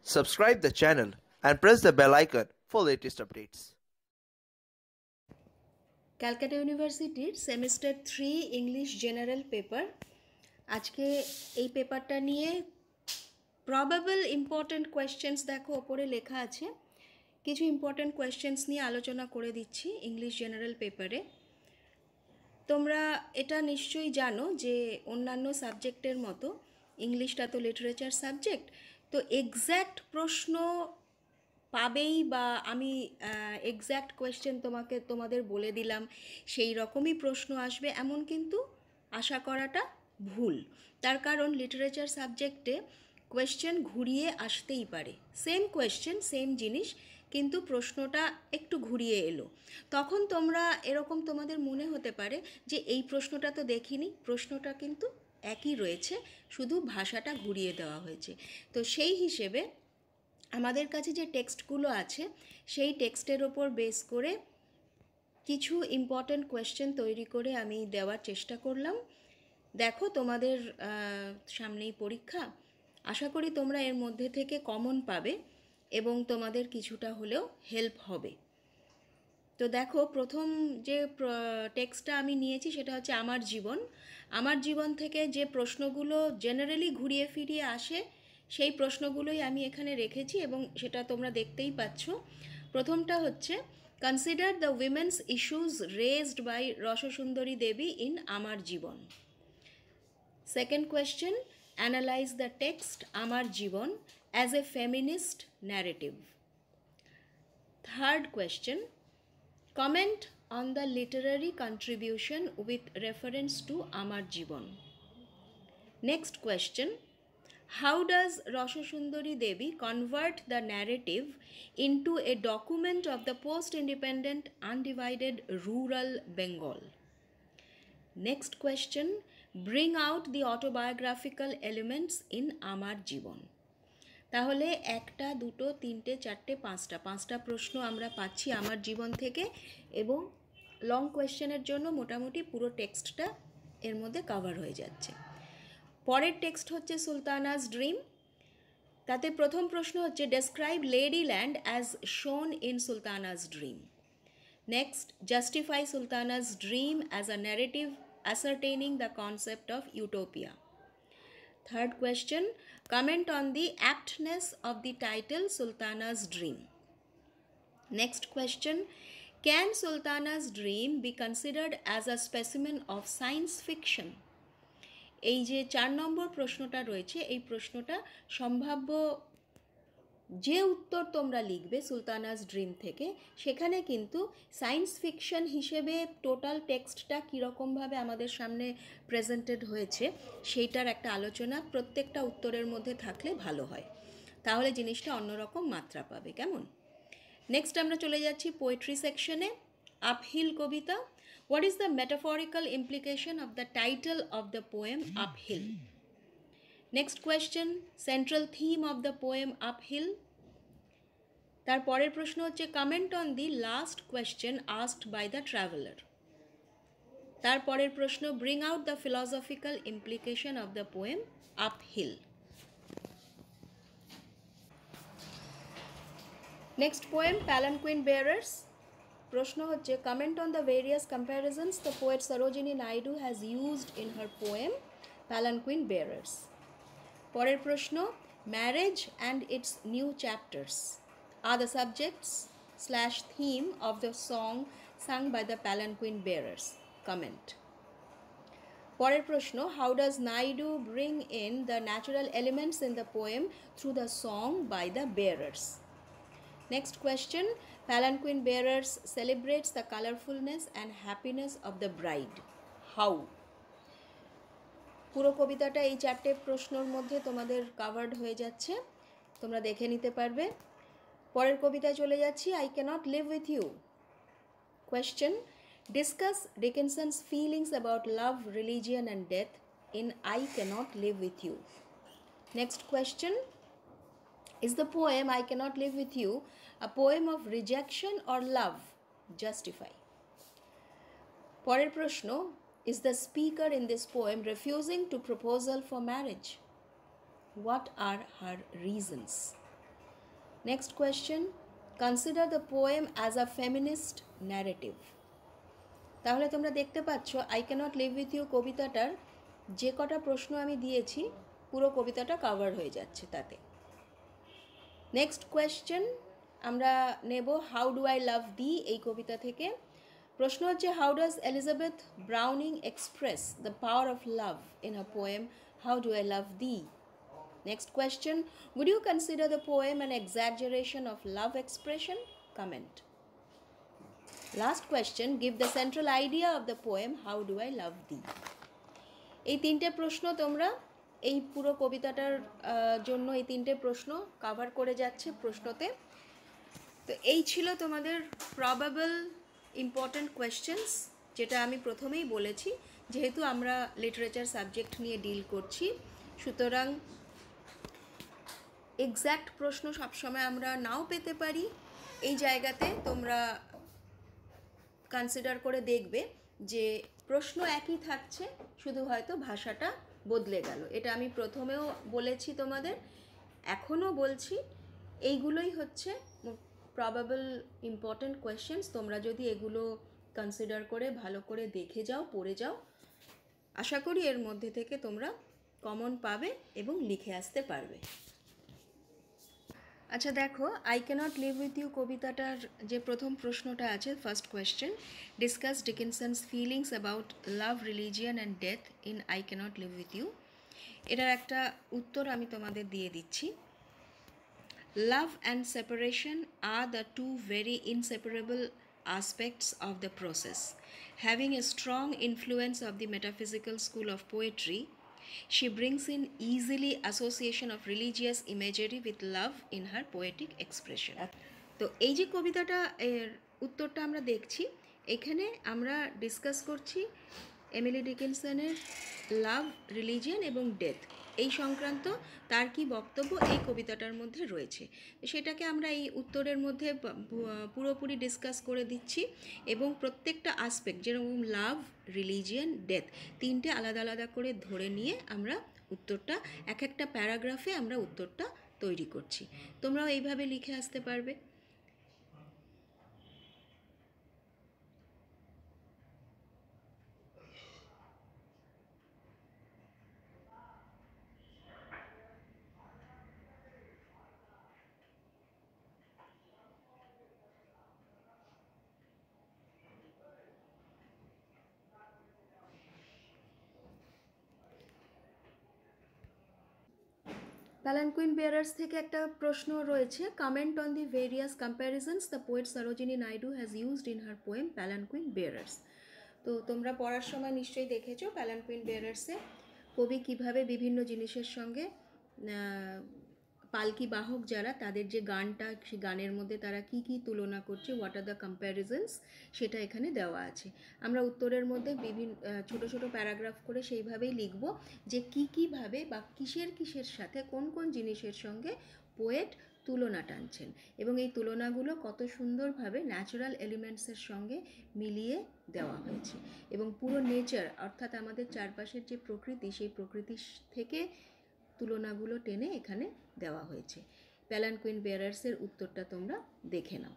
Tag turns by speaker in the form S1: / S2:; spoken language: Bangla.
S1: Subscribe the channel and press the bell icon for latest updates.
S2: Calcutta ইউনিভার্সিটির সেমিস্টার 3 ইংলিশ জেনারেল পেপার। আজকে এই পেপারটা নিয়ে প্রবাবল ইম্পর্ট্যান্ট কোয়েশ্চেন্স দেখো ওপরে লেখা আছে। কিছু ইম্পর্ট্যান্ট কোয়েশ্চেন্স নিয়ে আলোচনা করে দিচ্ছি ইংলিশ জেনারেল পেপারে। তোমরা এটা নিশ্চয়ই জানো যে অন্যান্য সাবজেক্টের মতো ইংলিশটা তো লিটারেচার সাবজেক্ট, তো এক্স্যাক্ট প্রশ্ন পাবেই বা আমি এক্স্যাক্ট কোয়েশ্চেন তোমাদের বলে দিলাম সেই রকমই প্রশ্ন আসবে এমন কিন্তু আশা করাটা ভুল। তার কারণ লিটারেচার সাবজেক্টে কোয়েশ্চেন ঘুরিয়ে আসতেই পারে, সেম কোয়েশ্চেন সেম জিনিস কিন্তু প্রশ্নটা একটু ঘুরিয়ে এলো, তখন তোমরা এরকম তোমাদের মনে হতে পারে যে এই প্রশ্নটা তো দেখিনি, প্রশ্নটা কিন্তু একই রয়েছে, শুধু ভাষাটা ঘুরিয়ে দেওয়া হয়েছে। তো সেই হিসেবে আমাদের কাছে যে টেক্সটগুলো আছে সেই টেক্সটের ওপর বেস করে কিছু ইম্পর্ট্যান্ট কোয়েশ্চেন তৈরি করে আমি দেওয়ার চেষ্টা করলাম। দেখো তোমাদের সামনেই পরীক্ষা, আশা করি তোমরা এর মধ্যে থেকে কমন পাবে এবং তোমাদের কিছুটা হলেও হেল্প হবে। তো দেখো প্রথম যে টেক্সটটা আমি নিয়েছি সেটা হচ্ছে আমার জীবন। আমার জীবন থেকে যে প্রশ্নগুলো জেনারেলি ঘুরিয়ে ফিরিয়ে আসে সেই প্রশ্নগুলোই আমি এখানে রেখেছি এবং সেটা তোমরা দেখতেই পাচ্ছ। প্রথমটা হচ্ছে consider the women's issues raised by Rassundari Debi in Amar Jiban. Second question, analyse the text Amar Jiban as a feminist narrative. Third question, comment on the literary contribution with reference to Amar Jiban. Next question, how does Rosasundari Devi convert the narrative into a document of the post-independent undivided rural Bengal? Next question, bring out the autobiographical elements in Amar Jiban. তাহলে একটা দুটো তিনটে চারটে পাঁচটা প্রশ্ন আমরা পাচ্ছি আমার জীবন থেকে এবং লং কোয়েশ্চেনের জন্য মোটামুটি পুরো টেক্সটটা এর মধ্যে কভার হয়ে যাচ্ছে। পরের টেক্সট হচ্ছে সুলতানাস ড্রিম। তাতে প্রথম প্রশ্ন হচ্ছে ডেসক্রাইব লেডি ল্যান্ড অ্যাজ শোন in Sultana's dream. Next, justify Sultana's dream as a narrative ascertaining the concept of utopia. Third question, comment on the aptness of the title Sultana's Dream. Next question, can Sultana's Dream be considered as a specimen of science fiction? এই যে 4 নম্বর প্রশ্নটা রয়েছে এই প্রশ্নটা সম্ভাব্য যে উত্তর তোমরা লিখবে সুলতানাস ড্রিম থেকে সেখানে কিন্তু সায়েন্স ফিকশন হিসেবে টোটাল টেক্সটটা কীরকমভাবে আমাদের সামনে প্রেজেন্টেড হয়েছে সেইটার একটা আলোচনা প্রত্যেকটা উত্তরের মধ্যে থাকলে ভালো হয়, তাহলে জিনিসটা অন্যরকম মাত্রা পাবে। কেমন? নেক্সট আমরা চলে যাচ্ছি পোয়েট্রি সেকশনে। আপহিল কবিতা, what is the metaphorical implication of the title of the poem Uphill? Next question, central theme of the poem Uphill. তারপরের প্রশ্ন হচ্ছে comment on the last question asked by the traveller. তারপরের প্রশ্ন, bring out the philosophical implication of the poem Uphill. Next poem Palanquin Bearers. প্রশ্ন হচ্ছে comment on the various comparisons the poet Sarojini Naidu has used in her poem Palanquin বেয়ারার্স। পরের প্রশ্ন, marriage and it's new chapters are the subjects/theme of the song sung by the palanquin bearers. Comment. পরের প্রশ্ন, how does Naidu bring in the natural elements in the poem through the song by the bearers? Next question, palanquin bearers celebrates the colorfulness and happiness of the bride. How? পুরো কবিতাটা এই চারটে প্রশ্নের মধ্যে তোমাদের কাভার্ড হয়ে যাচ্ছে, তোমরা দেখে নিতে পারবে। পরের কবিতায় চলে যাচ্ছি, I cannot live with you. Question, discuss Dickinson's feelings about love, religion and death in I cannot live with you. Next question, is the poem I cannot live with you a poem of rejection or love? Justify. পরের প্রশ্ন, is the speaker in this poem refusing to proposal for marriage? What are her reasons? Next question, consider the poem as a feminist narrative. তাহলে তোমরা দেখতে পাচ্ছ I cannot live with you কবিতাটার যে কটা প্রশ্ন আমি দিয়েছি পুরো কবিতাটা কভার হয়ে যাচ্ছে তাতে। নেক্সট কোয়েশ্চেন আমরা নেব হাউ ডু আই লাভ দি এই কবিতা থেকে। প্রশ্ন হচ্ছে how does Elizabeth Browning express the power of love in a poem how do I love the. Next question, would you consider the poem an exaggeration of love expression? Comment. Last question, give the central idea of the poem how do I love thee. এই তিনটে প্রশ্ন তোমরা এই পুরো কবিতাটার জন্য এই তিনটে প্রশ্ন কভার করে যাচ্ছে প্রশ্নতে। তো এই ছিল তোমাদের প্রবাবল ইম্পর্ট্যান্ট কোয়েশ্চেন্স, যেটা আমি প্রথমেই বলেছি যেহেতু আমরা লিটারেচার সাবজেক্ট নিয়ে ডিল করছি, সুতরাং এক্স্যাক্ট প্রশ্ন সবসময় আমরা নাও পেতে পারি। এই জায়গাতে তোমরা কনসিডার করে দেখবে যে প্রশ্ন একই থাকছে, শুধু হয়তো ভাষাটা বদলে গেল। এটা আমি প্রথমেও বলেছি তোমাদের, এখনও বলছি, এইগুলোই হচ্ছে প্রবাবল ইম্পর্ট্যান্ট কোয়েশ্চেন্স। তোমরা যদি এগুলো কনসিডার করে ভালো করে দেখে যাও, পড়ে যাও, আশা করি এর মধ্যে থেকে তোমরা কমন পাবে এবং লিখে আসতে পারবে। আচ্ছা দেখো, I cannot live with you কবিতাটার যে প্রথম প্রশ্নটা আছে, first question, discuss Dickinson's feelings about love, religion and death in I cannot live with you. এটার একটা উত্তর আমি তোমাদের দিয়ে দিচ্ছি। Love and separation are the two very inseparable aspects of the process. Having a strong influence of the metaphysical school of poetry, she brings in easily association of religious imagery with love in her poetic expression. তো এই যে কবিতাটা এর উত্তরটা আমরা দেখছি, এখানে আমরা ডিসকাস করছি এমিলি ডিকিনসনের লাভ, রিলিজিয়ান এবং ডেথ এই সংক্রান্ত তার কি বক্তব্য এই কবিতাটার মধ্যে রয়েছে, সেটাকে আমরা এই উত্তরের মধ্যে পুরোপুরি ডিসকাস করে দিচ্ছি। এবং প্রত্যেকটা আসপেক্ট যেরকম লাভ, রিলিজিয়ান, ডেথ তিনটে আলাদা আলাদা করে ধরে নিয়ে আমরা উত্তরটা এক একটা প্যারাগ্রাফে আমরা উত্তরটা তৈরি করছি। তোমরাও এইভাবে লিখে আসতে পারবে। প্যালানকুইন বেয়ারার্স থেকে একটা প্রশ্ন রয়েছে, comment on the various comparisons the poet Sarojini Naidu has used in her poem Palanquin Bearers. তো তোমরা পড়ার সময় নিশ্চয়ই দেখেছো প্যালানকুইন বেয়ারার্সে কবি কিভাবে বিভিন্ন জিনিসের সঙ্গে পালকি বাহক যারা তাদের যে গানটা, সেই গানের মধ্যে তারা কি কি তুলনা করছে, হোয়াট আর দ্য কম্প্যারিজনস, সেটা এখানে দেওয়া আছে। আমরা উত্তরের মধ্যে বিভিন্ন ছোট ছোট প্যারাগ্রাফ করে সেইভাবেই লিখব যে কি কীভাবে বা কিসের কিসের সাথে কোন কোন জিনিসের সঙ্গে পোয়েট তুলনা টানছেন এবং এই তুলনাগুলো কত সুন্দরভাবে ন্যাচারাল এলিমেন্টসের সঙ্গে মিলিয়ে দেওয়া হয়েছে এবং পুরো নেচার অর্থাৎ আমাদের চারপাশের যে প্রকৃতি, সেই প্রকৃতির থেকে তুলনাগুলো টেনে এখানে দেওয়া হয়েছে। প্যালানকুইন বেয়ারার্সের উত্তরটা তোমরা দেখে নাও।